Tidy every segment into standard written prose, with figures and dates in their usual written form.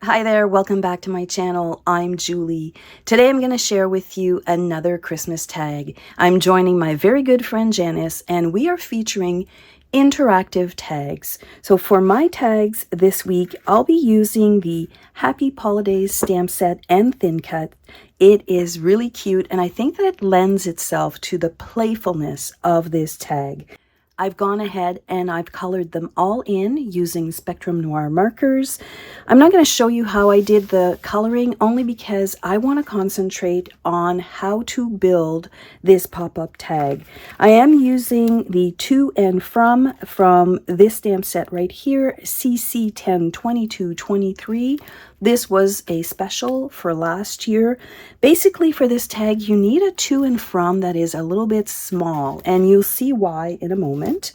Hi there, welcome back to my channel. I'm Julie. Today I'm going to share with you another Christmas tag. I'm joining my very good friend Janice, and we are featuring interactive tags. So for my tags this week, I'll be using the Happy Pawlidays stamp set and thin cut. It is really cute, and I think that it lends itself to the playfulness of this tag. I've gone ahead and I've colored them all in using Spectrum Noir markers. I'm not going to show you how I did the coloring only because I want to concentrate on how to build this pop-up tag. I am using the to and from this stamp set right here, CC 102223. This was a special for last year. Basically for this tag, you need a to and from that is a little bit small, and you'll see why in a moment.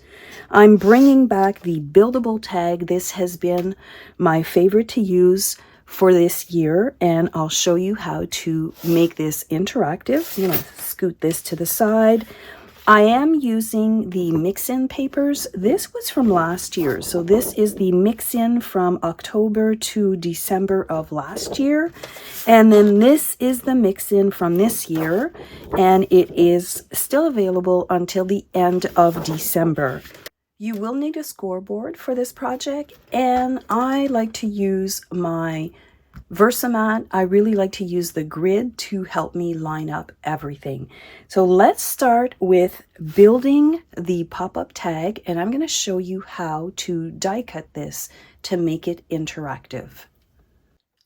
I'm bringing back the Buildable Tag. This has been my favorite to use for this year, and I'll show you how to make this interactive. I'm going to scoot this to the side. I am using the mix-in papers. This was from last year. So this is the mix-in from October to December of last year. And then this is the mix-in from this year. And it is still available until the end of December. You will need a scoreboard for this project. And I like to use my Versamat. I really like to use the grid to help me line up everything. So let's start with building the pop-up tag, and I'm going to show you how to die cut this to make it interactive.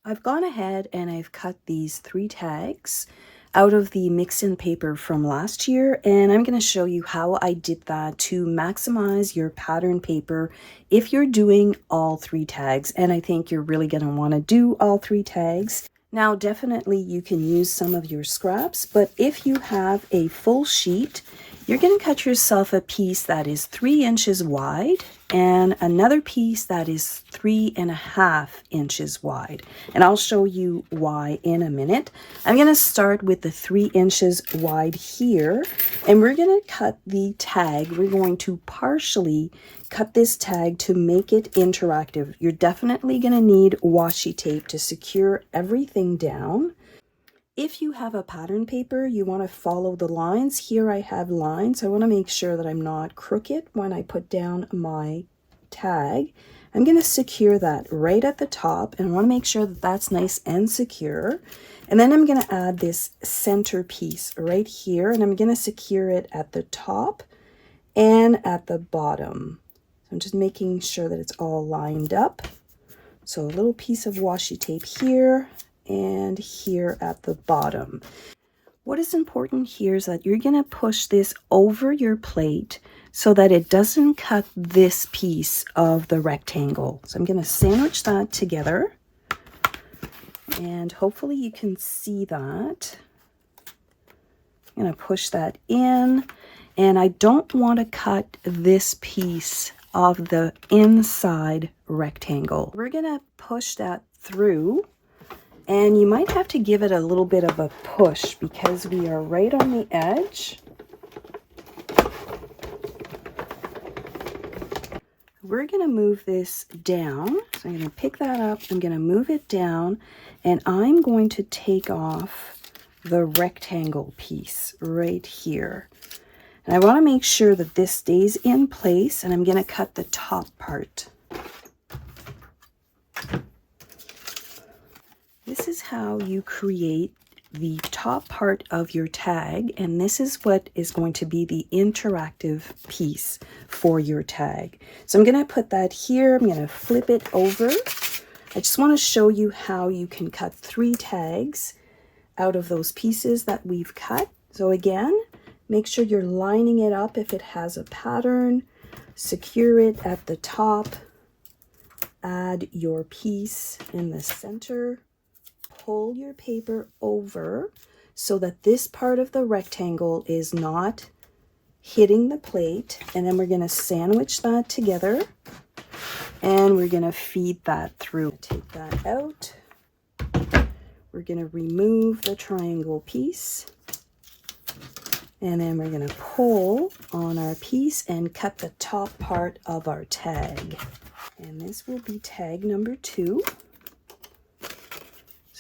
I've gone ahead and I've cut these 3 tags out of the mix-in paper from last year, and I'm going to show you how I did that to maximize your pattern paper if you're doing all 3 tags, and I think you're really going to want to do all 3 tags. Now definitely you can use some of your scraps, but if you have a full sheet, you're going to cut yourself a piece that is 3 inches wide and another piece that is 3.5 inches wide. And I'll show you why in a minute. I'm going to start with the 3 inches wide here, and we're going to cut the tag. We're going to partially cut this tag to make it interactive. You're definitely going to need washi tape to secure everything down. If you have a pattern paper, you want to follow the lines. Here I have lines. I want to make sure that I'm not crooked when I put down my tag. I'm going to secure that right at the top, and I want to make sure that that's nice and secure. And then I'm going to add this center piece right here, and I'm going to secure it at the top and at the bottom. So I'm just making sure that it's all lined up. So a little piece of washi tape here and here at the bottom. What is important here is that you're going to push this over your plate so that it doesn't cut this piece of the rectangle. So I'm going to sandwich that together, and hopefully you can see that. I'm going to push that in, and I don't want to cut this piece of the inside rectangle. We're going to push that through. And you might have to give it a little bit of a push because we are right on the edge. We're going to move this down. So I'm going to pick that up. I'm going to move it down, and I'm going to take off the rectangle piece right here. And I want to make sure that this stays in place, and I'm going to cut the top part. This is how you create the top part of your tag, and this is what is going to be the interactive piece for your tag. So I'm going to put that here. I'm going to flip it over. I just want to show you how you can cut 3 tags out of those pieces that we've cut. So again, make sure you're lining it up if it has a pattern. Secure it at the top. Add your piece in the center. Pull your paper over so that this part of the rectangle is not hitting the plate, and then we're going to sandwich that together, and we're going to feed that through. Take that out. We're going to remove the triangle piece, and then we're going to pull on our piece and cut the top part of our tag. And this will be tag number 2.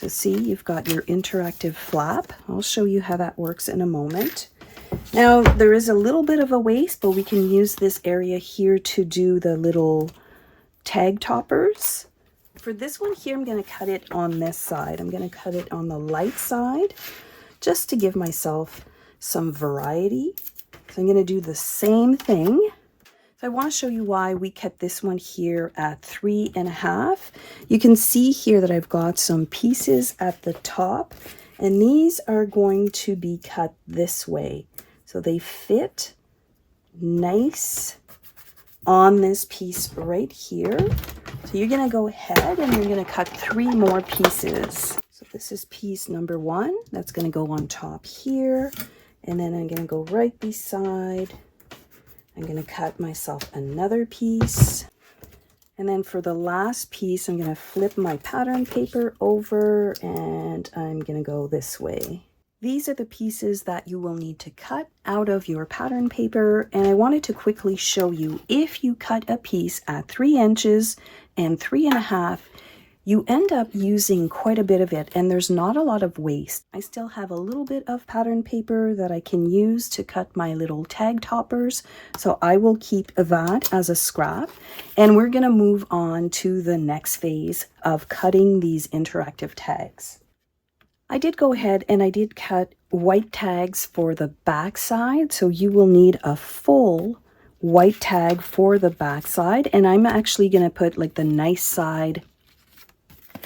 So see, you've got your interactive flap. I'll show you how that works in a moment. Now, there is a little bit of a waste, but we can use this area here to do the little tag toppers. For this one here, I'm going to cut it on this side. I'm going to cut it on the light side just to give myself some variety. So I'm going to do the same thing. So I want to show you why we cut this one here at 3.5. You can see here that I've got some pieces at the top, and these are going to be cut this way. So they fit nice on this piece right here. So you're going to go ahead and you're going to cut 3 more pieces. So this is piece number 1. That's going to go on top here. And then I'm going to go right beside. I'm going to cut myself another piece. And then for the last piece, I'm going to flip my pattern paper over and I'm going to go this way. These are the pieces that you will need to cut out of your pattern paper. And I wanted to quickly show you, if you cut a piece at 3 inches and 3.5, you end up using quite a bit of it, and there's not a lot of waste. I still have a little bit of pattern paper that I can use to cut my little tag toppers, so I will keep that as a scrap. And we're going to move on to the next phase of cutting these interactive tags. I did go ahead and I did cut white tags for the back side, so you will need a full white tag for the back side, and I'm actually going to put like the nice side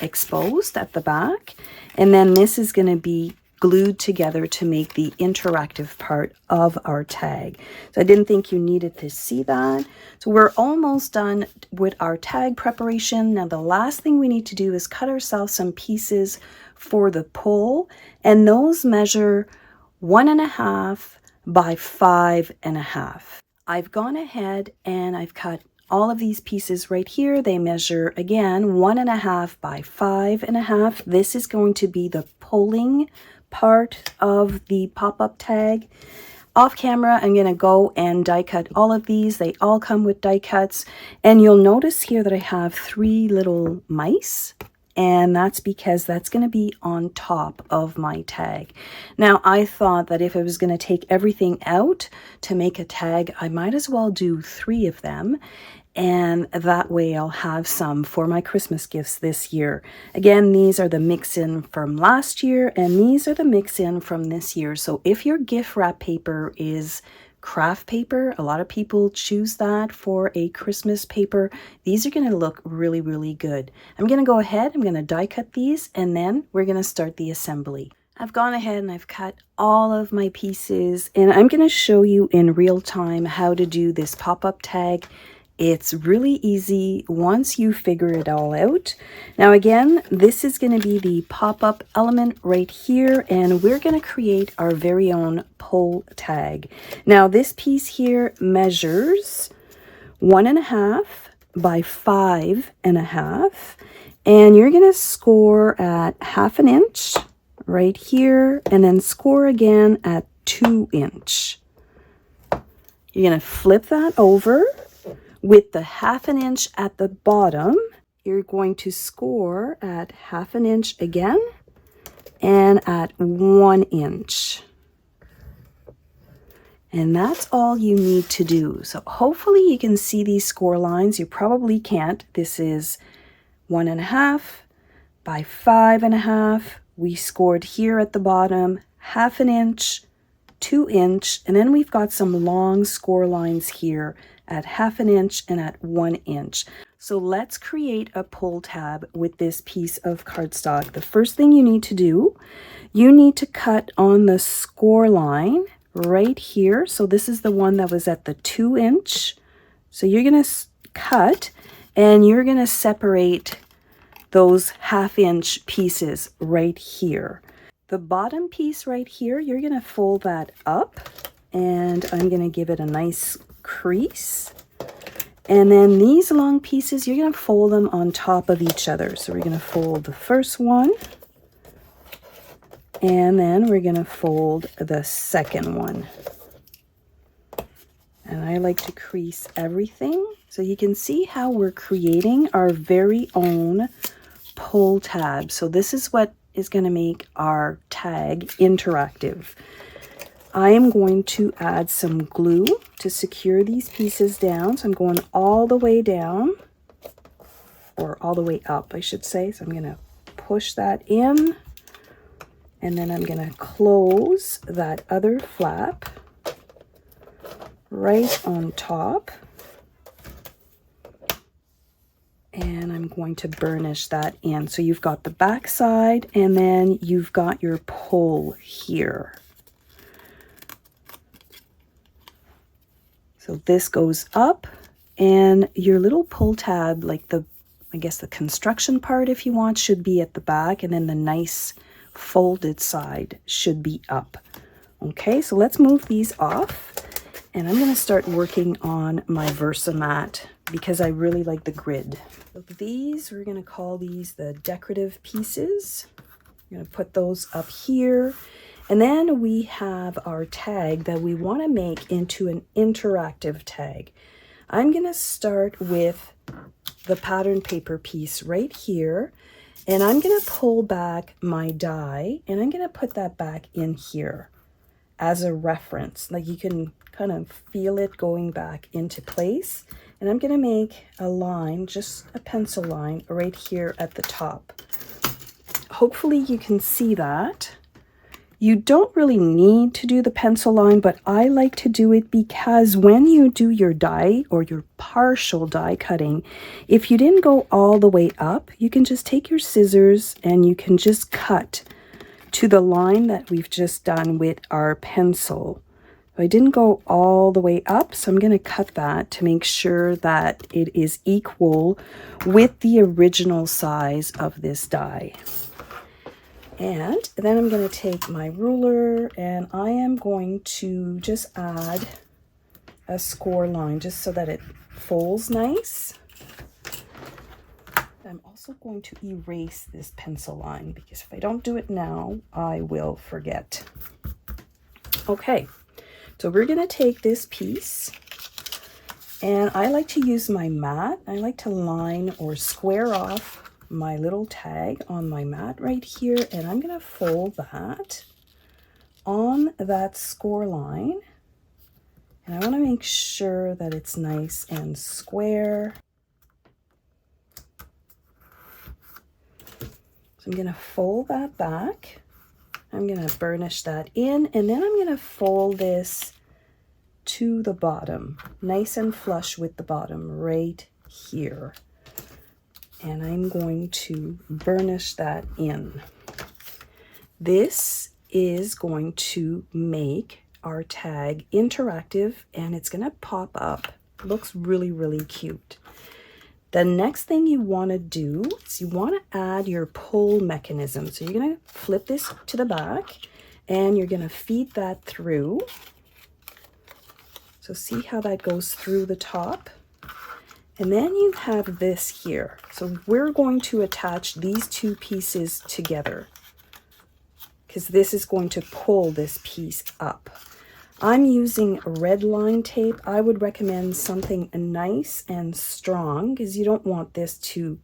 exposed at the back, and then this is going to be glued together to make the interactive part of our tag. So I didn't think you needed to see that. So we're almost done with our tag preparation. Now the last thing we need to do is cut ourselves some pieces for the pull, and those measure 1.5 by 5.5. I've gone ahead and I've cut all of these pieces right here. They measure again 1.5 by 5.5. This is going to be the pulling part of the pop-up tag. Off camera, I'm going to go and die cut all of these. They all come with die cuts, and you'll notice here that I have 3 little mice, and that's because that's going to be on top of my tag. Now, I thought that if I was going to take everything out to make a tag, I might as well do 3 of them, and that way I'll have some for my Christmas gifts this year. Again, these are the mix-in from last year, and these are the mix-in from this year. So if your gift wrap paper is craft paper, a lot of people choose that for a Christmas paper. These are going to look really, really good. I'm going to go ahead, I'm going to die cut these, and then we're going to start the assembly. I've gone ahead and I've cut all of my pieces, and I'm going to show you in real time how to do this pop-up tag. It's really easy once you figure it all out. Now again, this is going to be the pop-up element right here, and we're going to create our very own pull tag. Now this piece here measures 1.5 by 5.5, and you're going to score at 1/2 inch right here, and then score again at 2 inch. You're going to flip that over. With the 1/2 inch at the bottom, you're going to score at 1/2 inch again and at 1 inch. And that's all you need to do. So hopefully you can see these score lines. You probably can't. This is 1.5 by 5.5. We scored here at the bottom, 1/2 inch, 2 inch, and then we've got some long score lines here at 1/2 inch and at 1 inch. So let's create a pull tab with this piece of cardstock. The first thing you need to do, you need to cut on the score line right here. So this is the one that was at the 2 inch. So you're going to cut, and you're going to separate those 1/2 inch pieces right here. The bottom piece right here, you're going to fold that up, and I'm going to give it a nice crease. And then these long pieces, you're going to fold them on top of each other. So we're going to fold the first one, and then we're going to fold the second one. And I like to crease everything. So you can see how we're creating our very own pull tab. So this is what is going to make our tag interactive. I am going to add some glue to secure these pieces down. So I'm going all the way down, or all the way up, I should say. So I'm going to push that in, and then I'm going to close that other flap right on top. And I'm going to burnish that in. So you've got the back side, and then you've got your pull here. So this goes up, and your little pull tab, like the, I guess the construction part, if you want, should be at the back, and then the nice folded side should be up. Okay, so let's move these off, and I'm going to start working on my Versamat because I really like the grid. So these, we're going to call these the decorative pieces. I'm going to put those up here. And then we have our tag that we want to make into an interactive tag. I'm going to start with the pattern paper piece right here, and I'm going to pull back my die, and I'm going to put that back in here as a reference. Like, you can kind of feel it going back into place. And I'm going to make a line, just a pencil line right here at the top. Hopefully you can see that. You don't really need to do the pencil line, but I like to do it because when you do your die or your partial die cutting, if you didn't go all the way up, you can just take your scissors and you can just cut to the line that we've just done with our pencil. I didn't go all the way up, so I'm going to cut that to make sure that it is equal with the original size of this die. And then I'm going to take my ruler, and I am going to just add a score line just so that it folds nice. I'm also going to erase this pencil line because if I don't do it now, I will forget. Okay, so we're going to take this piece, and I like to use my mat. I like to line or square off my little tag on my mat right here, and I'm going to fold that on that score line, and I want to make sure that it's nice and square. So I'm going to fold that back. I'm going to burnish that in, and then I'm going to fold this to the bottom, nice and flush with the bottom right here. And I'm going to burnish that in. This is going to make our tag interactive, and it's going to pop up. It looks really, really cute. The next thing you want to do is you want to add your pull mechanism. So you're going to flip this to the back, and you're going to feed that through. So see how that goes through the top? And then you have this here. So we're going to attach these two pieces together because this is going to pull this piece up. I'm using red line tape. I would recommend something nice and strong because you don't want this to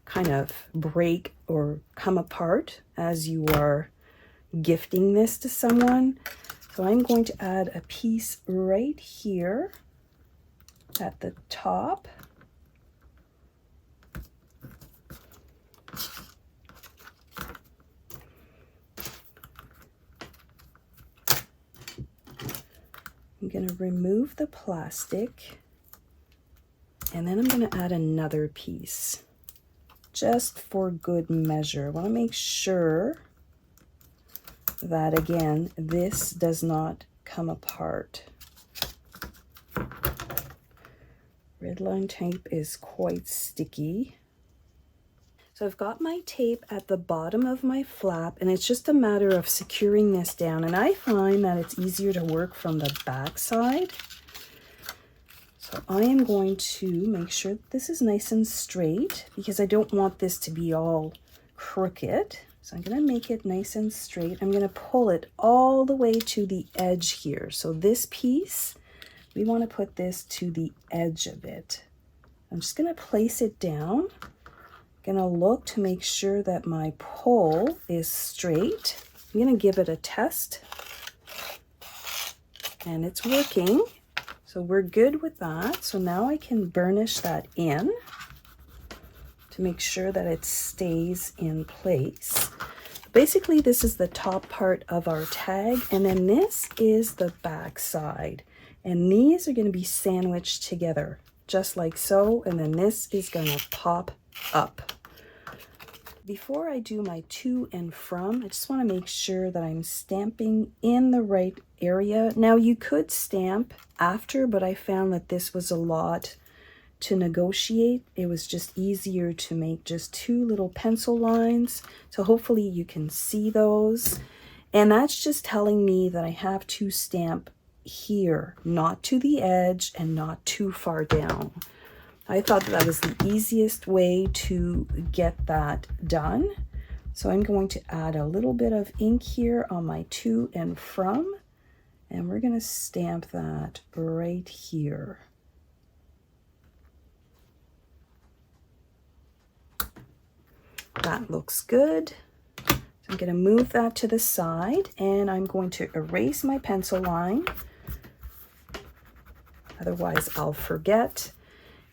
kind of break or come apart as you are gifting this to someone. So I'm going to add a piece right here at the top. I'm going to remove the plastic, and then I'm going to add another piece just for good measure. I want to make sure that, again, this does not come apart. Red line tape is quite sticky. So I've got my tape at the bottom of my flap, and it's just a matter of securing this down. And I find that it's easier to work from the back side. So I am going to make sure that this is nice and straight because I don't want this to be all crooked. So I'm going to make it nice and straight. I'm going to pull it all the way to the edge here. So this piece, we want to put this to the edge of it. I'm just going to place it down Gonna look to make sure that my pole is straight. I'm gonna give it a test, and it's working. So we're good with that. So now I can burnish that in to make sure that it stays in place. Basically, this is the top part of our tag, and then this is the back side. And these are going to be sandwiched together, just like so, and then this is going to pop up. Before I do my to and from, I just want to make sure that I'm stamping in the right area. Now, you could stamp after, but I found that this was a lot to negotiate. It was just easier to make just 2 little pencil lines. So hopefully you can see those. And that's just telling me that I have to stamp here, not to the edge and not too far down. I thought that was the easiest way to get that done. So I'm going to add a little bit of ink here on my to and from, and we're going to stamp that right here. That looks good. So I'm going to move that to the side, and I'm going to erase my pencil line. Otherwise, I'll forget.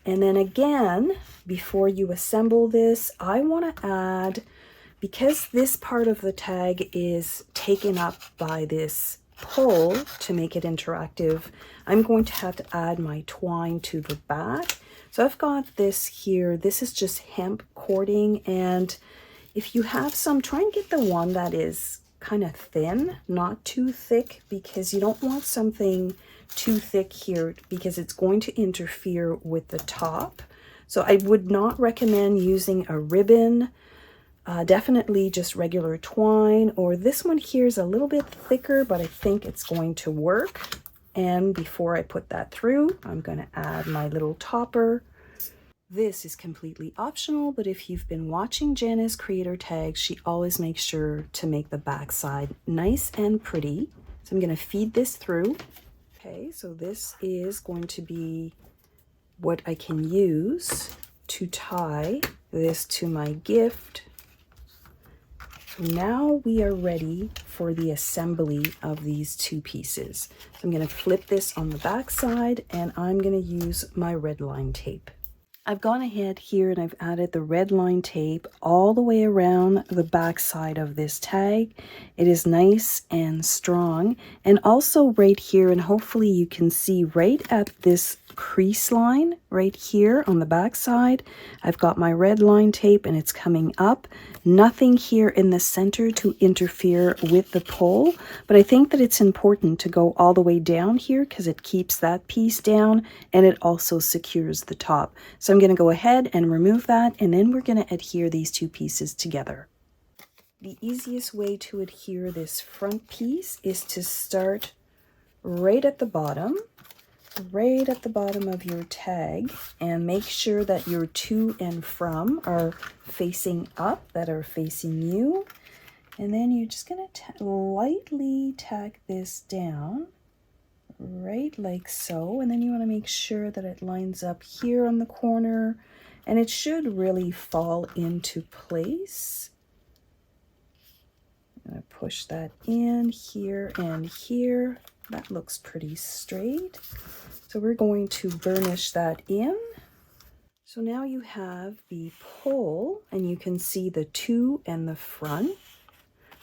And then again, before you assemble this, I want to add, because this part of the tag is taken up by this pole to make it interactive, I'm going to have to add my twine to the back. So I've got this here. This is just hemp cording, and if you have some, try and get the one that is kind of thin, not too thick, because you don't want something too thick here because it's going to interfere with the top. So I would not recommend using a ribbon. Definitely just regular twine, or this one here is a little bit thicker, but I think it's going to work. And before I put that through, I'm going to add my little topper. This is completely optional, but if you've been watching Janice Creator Tags, she always makes sure to make the back side nice and pretty. So I'm going to feed this through. Okay, so this is going to be what I can use to tie this to my gift. Now we are ready for the assembly of these 2 pieces. So I'm going to flip this on the back side, and I'm going to use my red line tape. I've gone ahead here and I've added the red line tape all the way around the back side of this tag. It is nice and strong, and also right here, and hopefully you can see right at this crease line right here on the back side, I've got my red line tape and it's coming up. Nothing here in the center to interfere with the pole, but I think that it's important to go all the way down here because it keeps that piece down and it also secures the top. So I'm going to go ahead and remove that, and then we're going to adhere these 2 pieces together. The easiest way to adhere this front piece is to start right at the bottom of your tag, and make sure that your to and from are facing up, that are facing you. And then you're just going to lightly tack this down, right like so. And then you want to make sure that it lines up here on the corner, and it should really fall into place. I'm going to push that in here and here. That looks pretty straight. So we're going to burnish that in. So now you have the pole, and you can see the to and the front.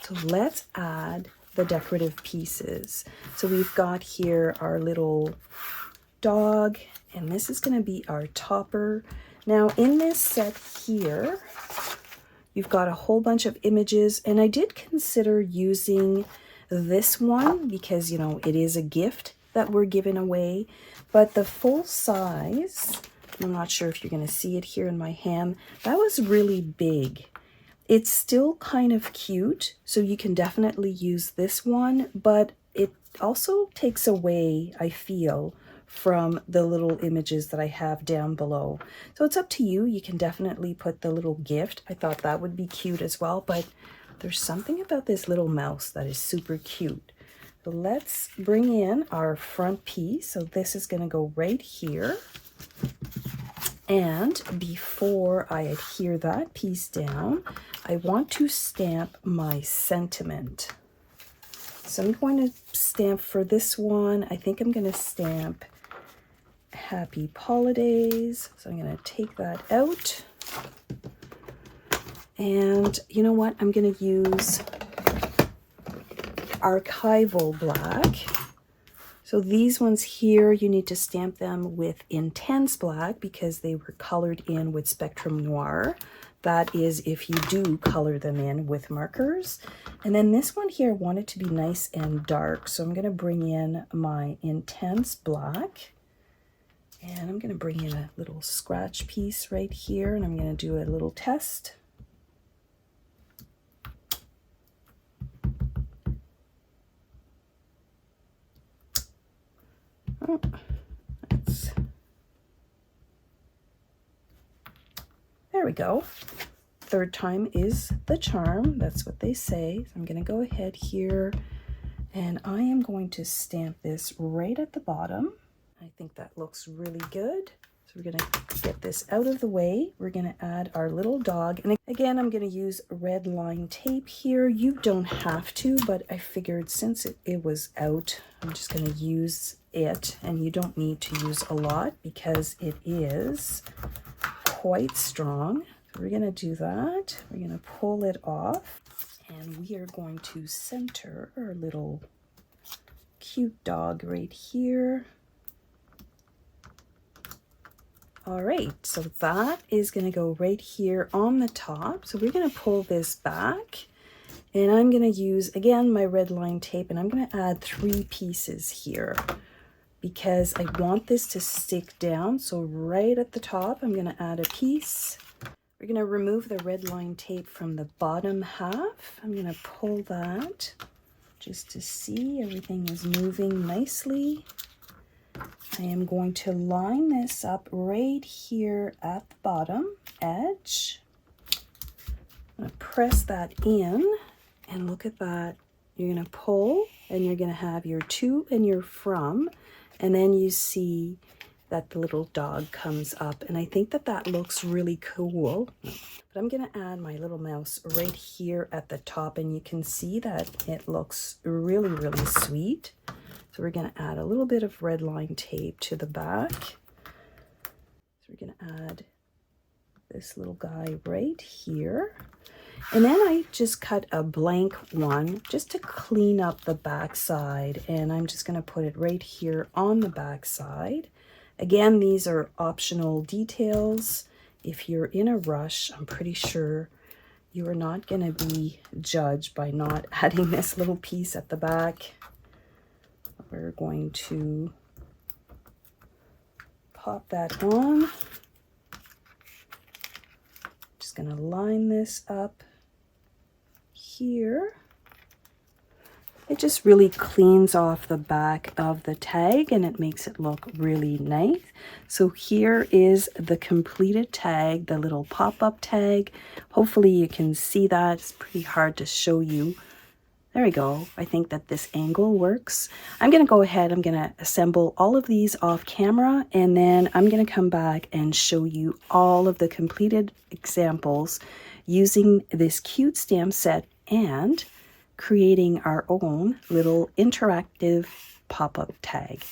So let's add the decorative pieces. So we've got here our little dog, and this is going to be our topper. Now in this set here, you've got a whole bunch of images, and I did consider using this one because, you know, it is a gift that we're giving away, but the full size, I'm not sure if you're going to see it here in my hand, that was really big. It's still kind of cute, so you can definitely use this one, but it also takes away, I feel, from the little images that I have down below. So it's up to you. You can definitely put the little gift. I thought that would be cute as well, but there's something about this little mouse that is super cute. So let's bring in our front piece. So this is going to go right here. And before I adhere that piece down, I want to stamp my sentiment. So I'm going to stamp for this one. I think I'm going to stamp Happy Pawlidays. So I'm going to take that out. And you know what? I'm going to use Archival Black. So these ones here, you need to stamp them with Intense Black because they were colored in with Spectrum Noir. That is if you do color them in with markers. And then this one here, I want it to be nice and dark. So I'm going to bring in my Intense Black. And I'm going to bring in a little scratch piece right here. And I'm going to do a little test. Oh, there we go. Third time is the charm. That's what they say. So I'm going to go ahead here and I am going to stamp this right at the bottom. I think that looks really good. So we're going to get this out of the way. We're going to add our little dog. And again, I'm going to use red line tape here. You don't have to, but I figured since it was out, I'm just going to use it. And you don't need to use a lot because it is quite strong. So we're going to do that. We're going to pull it off. And we are going to center our little cute dog right here. All right, so that is going to go right here on the top. So we're going to pull this back and I'm going to use, again, my red line tape, and I'm going to add 3 pieces here because I want this to stick down. So right at the top, I'm going to add a piece. We're going to remove the red line tape from the bottom half. I'm going to pull that just to see everything is moving nicely. I am going to line this up right here at the bottom edge. I'm going to press that in and look at that. You're going to pull and you're going to have your to and your from, and then you see that the little dog comes up, and I think that that looks really cool. But I'm going to add my little mouse right here at the top, and you can see that it looks really, really sweet. So we're going to add a little bit of red line tape to the back. So we're going to add this little guy right here. And then I just cut a blank one just to clean up the back side. And I'm just going to put it right here on the back side. Again, these are optional details. If you're in a rush, I'm pretty sure you are not going to be judged by not adding this little piece at the back. We're going to pop that on. Just going to line this up here. It just really cleans off the back of the tag and it makes it look really nice. So here is the completed tag, the little pop-up tag. Hopefully you can see that. It's pretty hard to show you. There we go. I think that this angle works. I'm going to go ahead. I'm going to assemble all of these off camera, and then I'm going to come back and show you all of the completed examples using this cute stamp set and creating our own little interactive pop-up tag.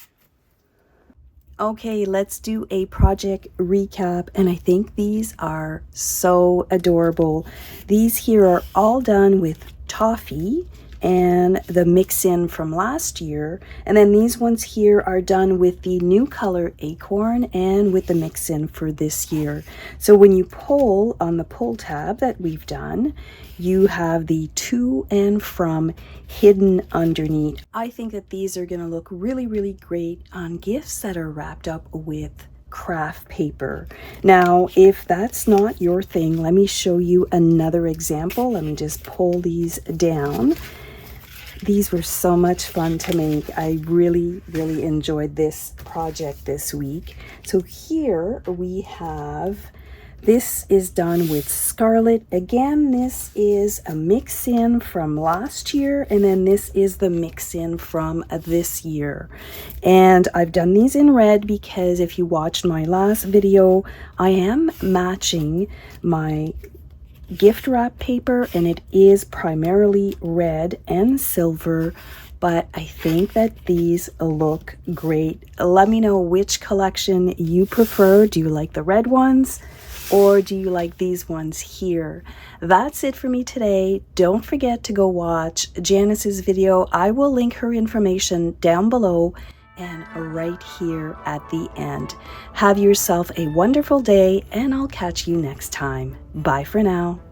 Okay, let's do a project recap, and I think these are so adorable. These here are all done with toffee and the mix-in from last year, and then these ones here are done with the new color acorn and with the mix-in for this year. So when you pull on the pull tab that we've done, you have the to and from hidden underneath. I think that these are going to look really, really great on gifts that are wrapped up with craft paper. Now, if that's not your thing, let me show you another example. Let me just pull these down. These were so much fun to make. I really, really enjoyed this project this week. So here we have This is done with Scarlet. Again, this is a mix-in from last year, and then this is the mix-in from this year. And I've done these in red because if you watched my last video, I am matching my gift wrap paper, and it is primarily red and silver, but I think that these look great. Let me know which collection you prefer. Do you like the red ones? Or do you like these ones here? That's it for me today. Don't forget to go watch Janice's video. I will link her information down below and right here at the end. Have yourself a wonderful day, and I'll catch you next time. Bye for now.